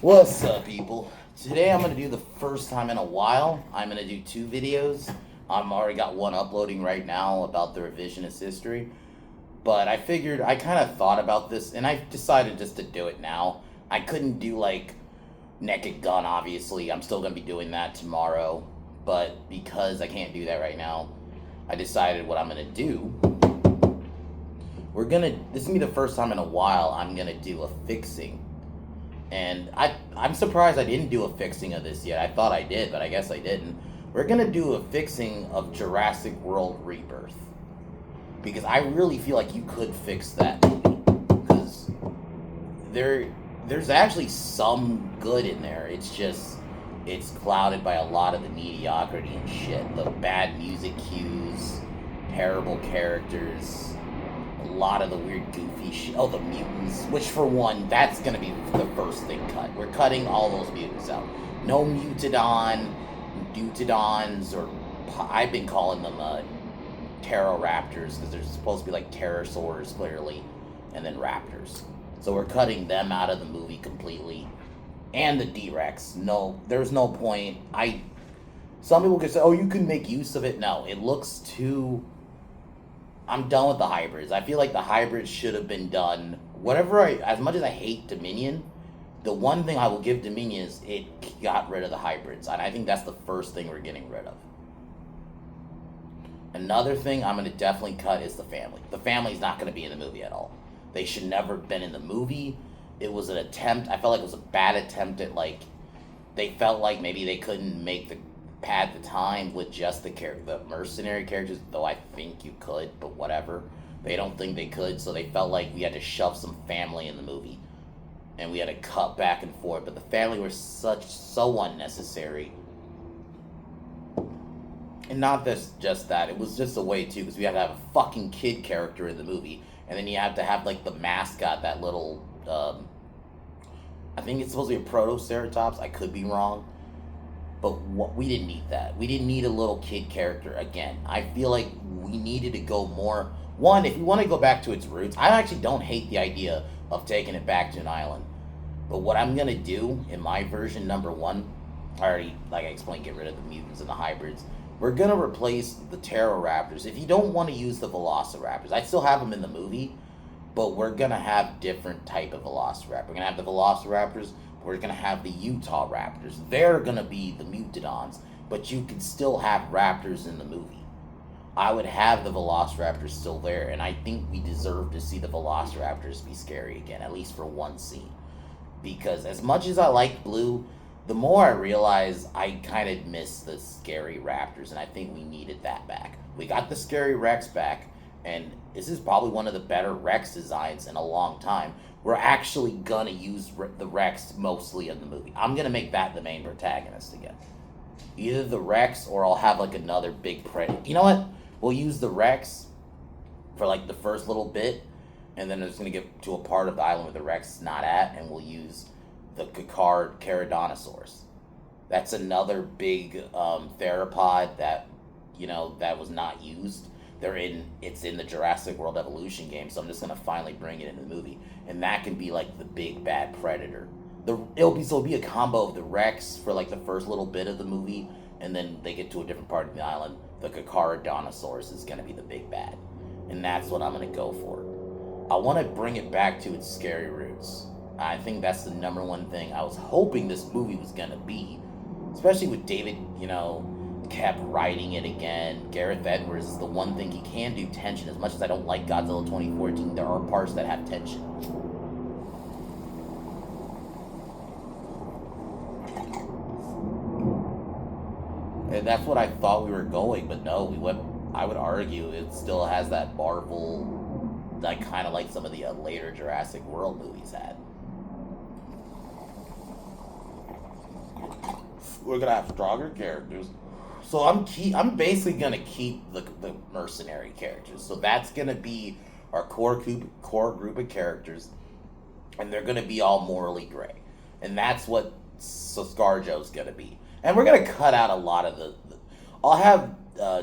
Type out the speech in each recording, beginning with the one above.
What's up, people? Today I'm going to do the first time in a while. I'm going to do two videos. I'm already got one uploading right now about the revisionist history. But I figured, I kind of thought about this, and I decided just to do it now. I couldn't do, like, Naked Gun, obviously. I'm still going to be doing that tomorrow. But because I can't do that right now, I decided what I'm going to do. This is going to be the first time in a while I'm going to do a fixing. And I'm surprised I didn't do a fixing of this yet. I thought I did, but I guess I didn't. We're going to do a fixing of Jurassic World Rebirth. Because I really feel like you could fix that movie. Because there's actually some good in there. It's just, it's clouded by a lot of the mediocrity and shit. The bad music cues, terrible characters, a lot of the weird goofy shit. Oh, the mutants. Which, for one, that's going to be the first thing cut. We're cutting all those mutants out. No Mutodon, Deutodons, or I've been calling them Pteroraptors, because they're supposed to be like pterosaurs, clearly, and then raptors. So we're cutting them out of the movie completely. And the D-Rex. No, there's no point. Some people could say, oh, you can make use of it. No, it looks too... I'm done with the hybrids. I feel like the hybrids should have been done. As much as I hate Dominion, the one thing I will give Dominion is it got rid of the hybrids. And I think that's the first thing we're getting rid of. Another thing I'm going to definitely cut is the family. The family's not going to be in the movie at all. They should never have been in the movie. It was an attempt. I felt like it was a bad attempt at, like, they felt like maybe they couldn't make the pad the time with just the mercenary characters, though I think you could, but whatever. They don't think they could, so they felt like we had to shove some family in the movie. And we had to cut back and forth, but the family were so unnecessary. And not just that, it was just a way too, because we had to have a fucking kid character in the movie, and then you have to have, like, the mascot, that little, I think it's supposed to be a Protoceratops, I could be wrong, but we didn't need that. We didn't need a little kid character again. I feel like we needed to go more, one, if we want to go back to its roots, I actually don't hate the idea of taking it back to an island, but what I'm going to do in my version number one, I already, like I explained, get rid of the mutants and the hybrids. We're going to replace the Pteroraptors. If you don't want to use the Velociraptors, I still have them in the movie, but we're going to have different type of Velociraptor. We're going to have the Velociraptors, we're going to have the Utah Raptors. They're going to be the Mutodons, but you can still have Raptors in the movie. I would have the Velociraptors still there, and I think we deserve to see the Velociraptors be scary again, at least for one scene. Because as much as I like Blue, the more I realize I kind of miss the scary raptors, and I think we needed that back. We got the scary Rex back, and this is probably one of the better Rex designs in a long time. We're actually gonna use the Rex mostly in the movie. I'm gonna make that the main protagonist again. Either the Rex, or I'll have, like, another big predator. You know what? We'll use the Rex for, like, the first little bit, and then it's gonna get to a part of the island where the Rex is not at, and we'll use the Caradonsaurus. That's another big theropod that, that was not used. It's in the Jurassic World Evolution game, so I'm just gonna finally bring it into the movie, and that can be like the big bad predator. It'll be a combo of the Rex for like the first little bit of the movie, and then they get to a different part of the island. The Caradonsaurus is gonna be the big bad, and that's what I'm gonna go for. I want to bring it back to its scary roots. I think that's the number one thing I was hoping this movie was going to be. Especially with David, kept writing it again. Gareth Edwards is the one thing he can do, tension. As much as I don't like Godzilla 2014, there are parts that have tension. And that's what I thought we were going, but no, I would argue it still has that Marvel, kind of like some of the later Jurassic World movies had. We're gonna have stronger characters, so I'm basically gonna keep the mercenary characters. So that's gonna be our core group of characters, and they're gonna be all morally gray, and that's what Sascarjo's gonna be. And we're gonna cut out a lot of I'll have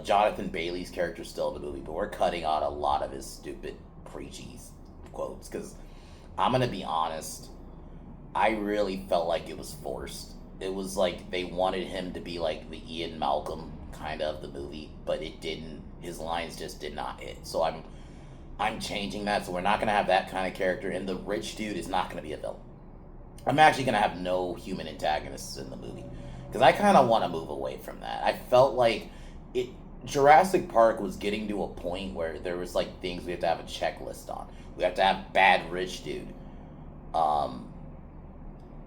Jonathan Bailey's character still in the movie, but we're cutting out a lot of his stupid preachy quotes, because I'm gonna be honest, I really felt like it was forced. It was like they wanted him to be like the Ian Malcolm kind of the movie, but it didn't. His lines just did not hit. So I'm changing that. So we're not gonna have that kind of character, and the rich dude is not gonna be a villain. I'm actually gonna have no human antagonists in the movie because I kind of want to move away from that. I felt like it. Jurassic Park was getting to a point where there was like things we have to have a checklist on. We have to have bad rich dude, um,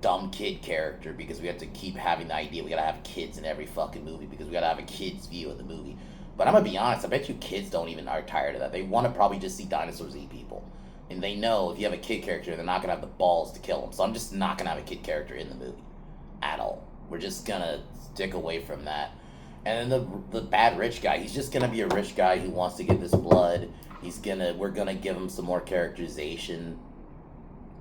dumb kid character because we have to keep having the idea we gotta have kids in every fucking movie because we gotta have a kid's view of the movie. But I'm gonna be honest, I bet you kids don't even are tired of that. They want to probably just see dinosaurs eat people. And they know if you have a kid character, they're not gonna have the balls to kill them. So I'm just not gonna have a kid character in the movie at all. We're just gonna stick away from that. And then the bad rich guy, he's just gonna be a rich guy who wants to get this blood. We're gonna give him some more characterization,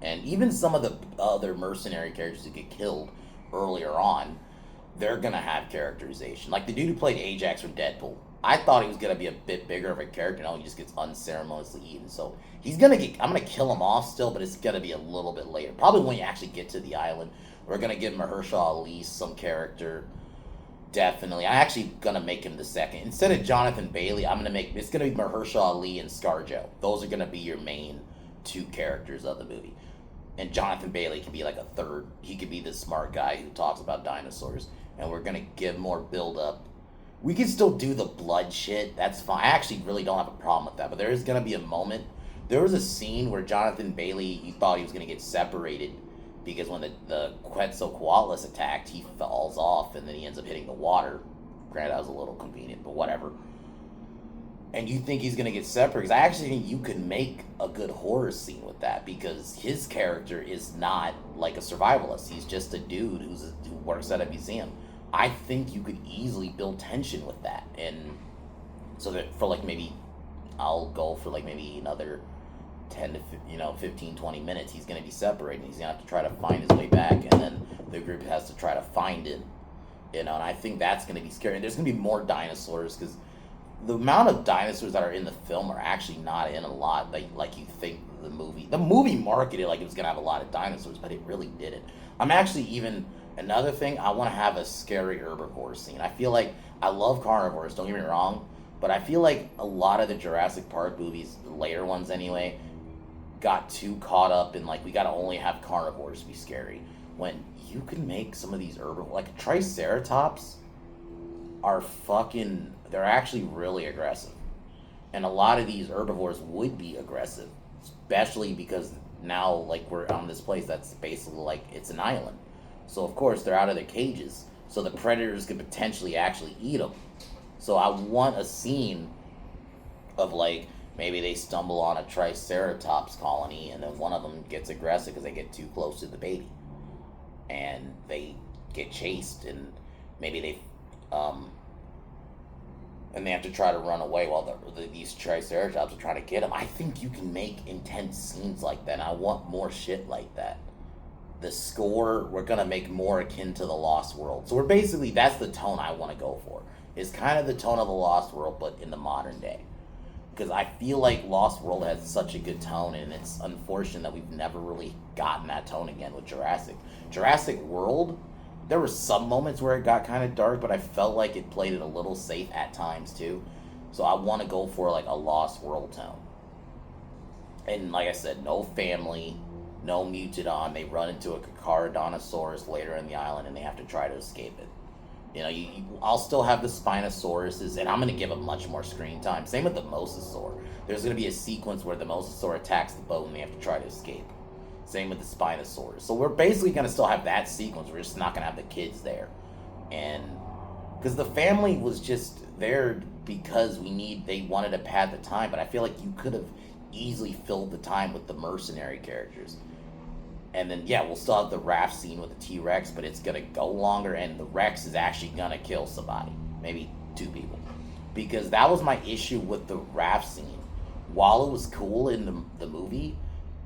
and even some of the other mercenary characters who get killed earlier on, they're gonna have characterization. Like the dude who played Ajax from Deadpool, I thought he was gonna be a bit bigger of a character. No, he just gets unceremoniously eaten. So he's gonna get. I'm gonna kill him off still, but it's gonna be a little bit later. Probably when you actually get to the island. We're gonna give Mahershala Ali some character. Definitely. I'm actually gonna make him the second. Instead of Jonathan Bailey, it's gonna be Mahershala Ali and ScarJo. Those are gonna be your main two characters of the movie. And Jonathan Bailey can be like a third. He could be the smart guy who talks about dinosaurs. And we're gonna give more build up. We can still do the blood shit. That's fine. I actually really don't have a problem with that. But there is gonna be a moment. There was a scene where Jonathan Bailey, you thought he was gonna get separated because when the Quetzalcoatlus attacked, he falls off and then he ends up hitting the water. Granted, that was a little convenient, but whatever. And you think he's going to get separated. Because I actually think you could make a good horror scene with that because his character is not like a survivalist. He's just a dude who works at a museum. I think you could easily build tension with that. And so that for like maybe, I'll go for like maybe another 10 to 15, 20 minutes, he's going to be separated. He's going to have to try to find his way back, and then the group has to try to find him. And I think that's going to be scary. And there's going to be more dinosaurs, because the amount of dinosaurs that are in the film are actually not in a lot, like you think the movie marketed like it was going to have a lot of dinosaurs, but it really didn't. Another thing, I want to have a scary herbivore scene. I feel like, I love carnivores, don't get me wrong, but I feel like a lot of the Jurassic Park movies, the later ones anyway, got too caught up in like we gotta only have carnivores be scary, when you can make some of these herbivores, like Triceratops they're actually really aggressive, and a lot of these herbivores would be aggressive, especially because now like we're on this place that's basically like it's an island, so of course they're out of their cages, so the predators could potentially actually eat them. So I want a scene of like maybe they stumble on a Triceratops colony, and then one of them gets aggressive because they get too close to the baby, and they get chased, and maybe and they have to try to run away while these Triceratops are trying to get them. I think you can make intense scenes like that. And I want more shit like that. The score, we're gonna make more akin to the Lost World. So that's the tone I want to go for. Is kind of the tone of the Lost World, but in the modern day. Because I feel like Lost World has such a good tone, and it's unfortunate that we've never really gotten that tone again with Jurassic. Jurassic World, there were some moments where it got kind of dark, but I felt like it played it a little safe at times too. So I want to go for like a Lost World tone. And like I said, no family, no Mutodon. They run into a Carcharodontosaurus later in the island, and they have to try to escape it. I'll still have the Spinosauruses, and I'm going to give them much more screen time. Same with the Mosasaur. There's going to be a sequence where the Mosasaur attacks the boat, and they have to try to escape. Same with the Spinosaurus. So we're basically going to still have that sequence. We're just not going to have the kids there. And because the family was just there because they wanted to pad the time, but I feel like you could have easily filled the time with the mercenary characters. And then, yeah, we'll still have the raft scene with the T-Rex, but it's going to go longer, and the Rex is actually going to kill somebody. Maybe 2 people. Because that was my issue with the raft scene. While it was cool in the movie,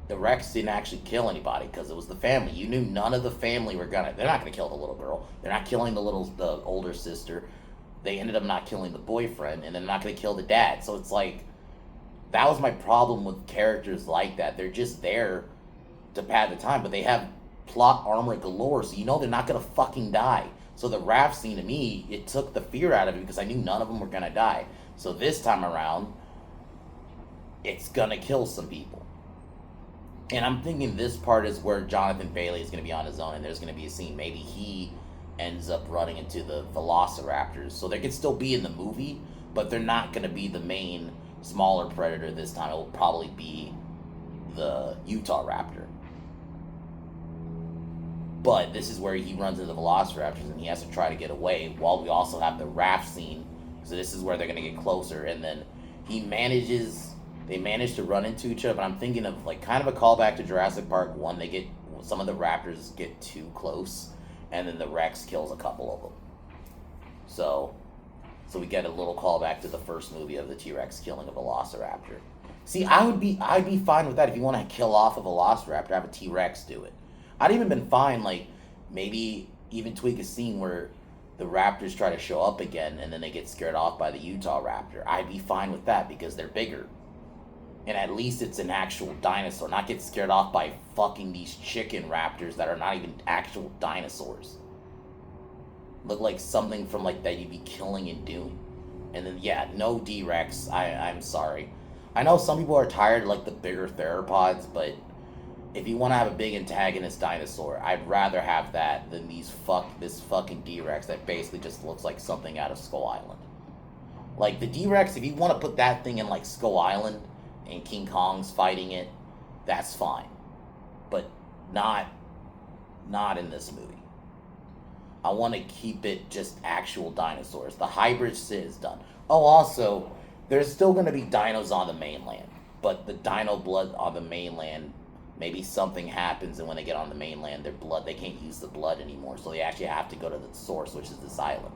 the Rex didn't actually kill anybody because it was the family. You knew none of the family they're not going to kill the little girl. They're not killing the older sister. They ended up not killing the boyfriend, and they're not going to kill the dad. So it's like, that was my problem with characters like that. They're just there to pad the time, but they have plot armor galore, so you know they're not gonna fucking die. So the raft scene, to me, it took the fear out of it because I knew none of them were gonna die. So this time around, it's gonna kill some people. And I'm thinking this part is where Jonathan Bailey is gonna be on his own, and there's gonna be a scene. Maybe he ends up running into the Velociraptors. So they could still be in the movie, but they're not gonna be the main smaller predator this time. It will probably be the Utah Raptor. But this is where he runs into the Velociraptors and he has to try to get away, while we also have the raft scene. So this is where they're going to get closer, and then they manage to run into each other. But I'm thinking of like kind of a callback to Jurassic Park 1. Some of the raptors get too close, and then the Rex kills a couple of them. So we get a little callback to the first movie of the T-Rex killing a Velociraptor. See, I'd be fine with that. If you want to kill off a Velociraptor, have a T-Rex do it. I'd even been fine, like, maybe even tweak a scene where the raptors try to show up again and then they get scared off by the Utah Raptor. I'd be fine with that because they're bigger. And at least it's an actual dinosaur, not get scared off by fucking these chicken raptors that are not even actual dinosaurs. Look like something from, like, that you'd be killing in Dune. And then, yeah, no D-Rex. I'm sorry. I know some people are tired of, like, the bigger theropods, but if you want to have a big antagonist dinosaur, I'd rather have that than this fucking D-Rex that basically just looks like something out of Skull Island. Like, the D-Rex, if you want to put that thing in, like, Skull Island and King Kong's fighting it, that's fine. But not in this movie. I want to keep it just actual dinosaurs. The hybrid shit is done. Oh, also, there's still going to be dinos on the mainland. But the dino blood on the mainland, maybe something happens, and when they get on the mainland, their blood, they can't use the blood anymore. So they actually have to go to the source, which is this island.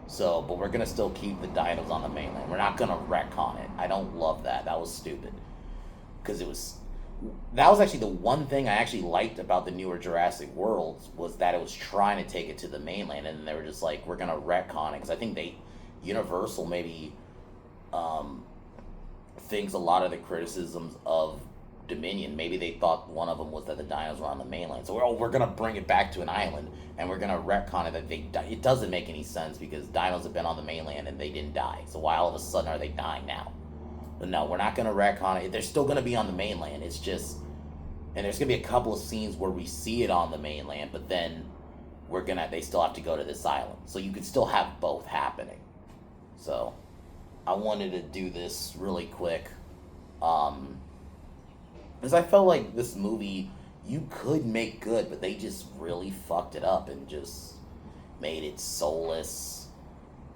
So, but we're going to still keep the dinos on the mainland. We're not going to retcon it. I don't love that. That was stupid. Because that was actually the one thing I actually liked about the newer Jurassic Worlds, was that it was trying to take it to the mainland, and they were just like, we're going to retcon it. Because I think Universal maybe thinks a lot of the criticisms of Dominion, maybe they thought one of them was that the dinos were on the mainland. So we're going to bring it back to an island, and we're going to retcon it that it doesn't make any sense, because dinos have been on the mainland and they didn't die. So why all of a sudden are they dying now? But no, we're not going to retcon it. They're still going to be on the mainland. It's just, and there's going to be a couple of scenes where we see it on the mainland, but then they still have to go to this island. So you could still have both happening. So I wanted to do this really quick. Because I felt like this movie, you could make good, but they just really fucked it up and just made it soulless.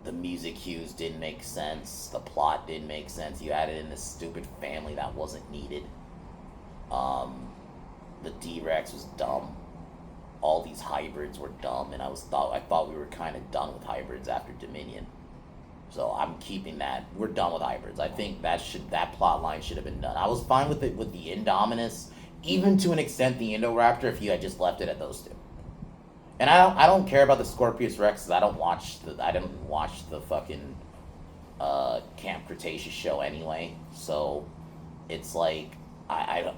The music cues didn't make sense. The plot didn't make sense. You added in this stupid family that wasn't needed. The D-Rex was dumb. All these hybrids were dumb, and I thought we were kind of done with hybrids after Dominion. So I'm keeping that. We're done with hybrids. I think that plot line should have been done. I was fine with it with the Indominus, even to an extent the Indoraptor, if you had just left it at those two. And I don't care about the Scorpius Rex, because I didn't watch the fucking Camp Cretaceous show anyway. So it's like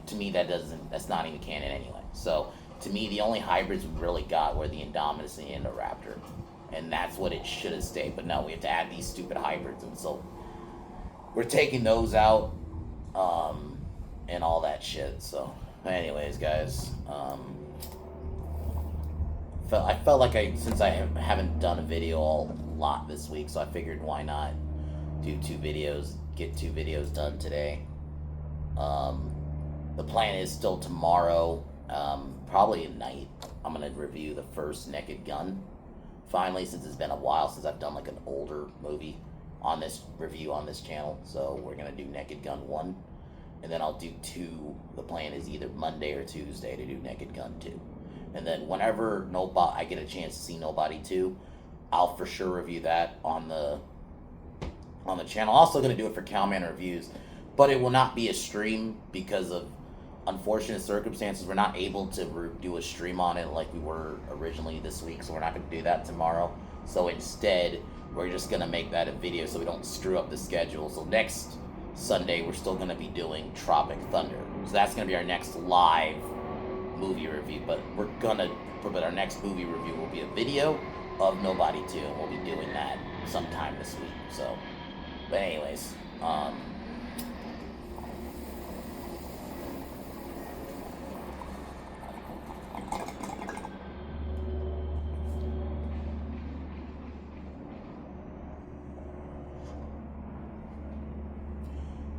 to me that's not even canon anyway. So to me the only hybrids we really got were the Indominus and the Indoraptor. And that's what it should have stayed. But no, we have to add these stupid hybrids. And so we're taking those out and all that shit. So anyways, guys, I felt like since I haven't done a video a lot this week, so I figured why not do get 2 videos done today. The plan is still tomorrow, probably at night, I'm going to review the first Naked Gun. Finally, since it's been a while since I've done like an older movie on this review on this channel. So we're going to do Naked Gun 1. And then I'll do 2. The plan is either Monday or Tuesday to do Naked Gun 2. And then whenever I get a chance to see Nobody 2, I'll for sure review that on the channel. Also going to do it for Cowman Reviews. But it will not be a stream because of unfortunate circumstances. We're not able to do a stream on it like we were originally this week, so we're not going to do that tomorrow. So instead, we're just going to make that a video so we don't screw up the schedule. So next Sunday, we're still going to be doing Tropic Thunder. So that's going to be our next live movie review, but but our next movie review will be a video of Nobody 2, and we'll be doing that sometime this week. So, but anyways,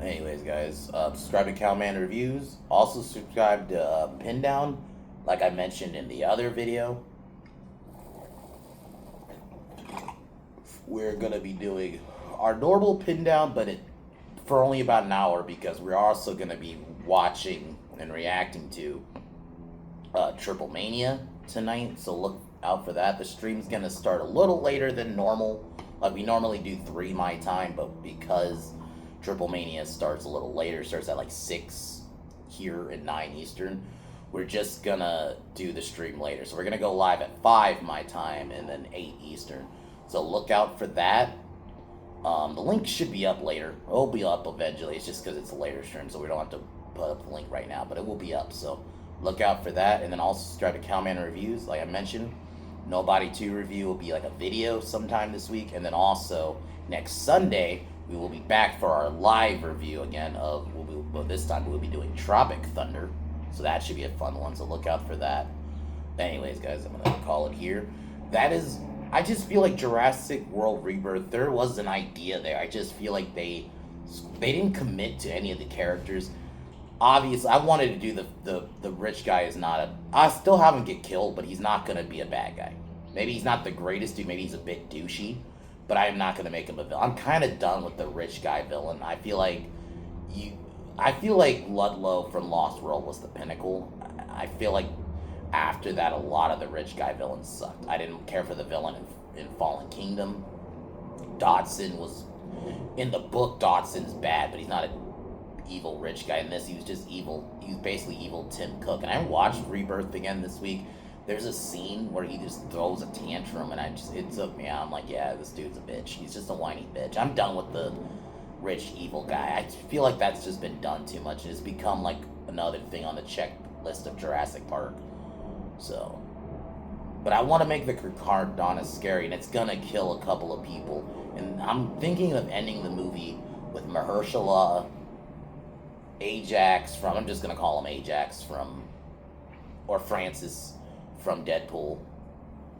anyways, guys, subscribe to Cowman Reviews. Also, subscribe to Pin Down, like I mentioned in the other video. We're gonna be doing our normal Pin Down, but for only about an hour, because we're also gonna be watching and reacting to Triple Mania tonight. So look out for that. The stream's gonna start a little later than normal. Like we normally do 3 my time, but because Triple Mania starts a little later, starts at like 6 here and 9 Eastern, we're just gonna do the stream later. So we're gonna go live at 5 my time and then 8 Eastern. So look out for that. The link should be up later. It'll be up eventually. It's just because it's a later stream, so we don't have to put up the link right now, but it will be up. So look out for that. And then also subscribe to Cowman Reviews. Like I mentioned, Nobody 2 review will be like a video sometime this week. And then also next Sunday, we will be back for our live review again of, well, this time we'll be doing Tropic Thunder. So that should be a fun one, so look out for that. Anyways, guys, I'm going to call it here. I just feel like Jurassic World Rebirth, there was an idea there. I just feel like they didn't commit to any of the characters. Obviously, I wanted to do the rich guy is not a... I still have him get killed, but he's not going to be a bad guy. Maybe he's not the greatest dude, maybe he's a bit douchey, but I'm not going to make him a villain. I'm kind of done with the rich guy villain. I feel like Ludlow from Lost World was the pinnacle. I feel like after that, a lot of the rich guy villains sucked. I didn't care for the villain in Fallen Kingdom. Dodson was... In the book, Dodson's bad, but he's not an evil rich guy. In this, he was just evil. He was basically evil Tim Cook. And I watched Rebirth again this week. There's a scene where he just throws a tantrum, and it took me out. I'm like, yeah, this dude's a bitch. He's just a whiny bitch. I'm done with the rich evil guy. I feel like that's just been done too much. It's become like another thing on the checklist of Jurassic Park. So, but I want to make the Carnodonus scary, and it's gonna kill a couple of people. And I'm thinking of ending the movie with Mahershala, Ajax from, I'm just gonna call him Ajax from, or Francis from Deadpool,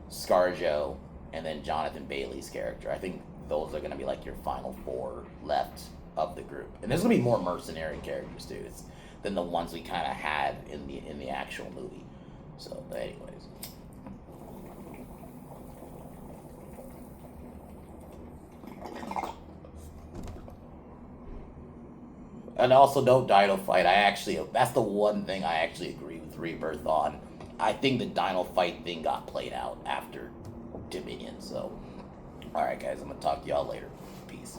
ScarJo, and then Jonathan Bailey's character. I think those are gonna be like your final 4 left of the group. And there's gonna be more mercenary characters too, than the ones we kind of had in the actual movie. So, but anyways. And also, don't Dino Fight. That's the one thing I actually agree with Rebirth on. I think the Dino Fight thing got played out after Dominion. So, alright guys, I'm going to talk to y'all later. Peace.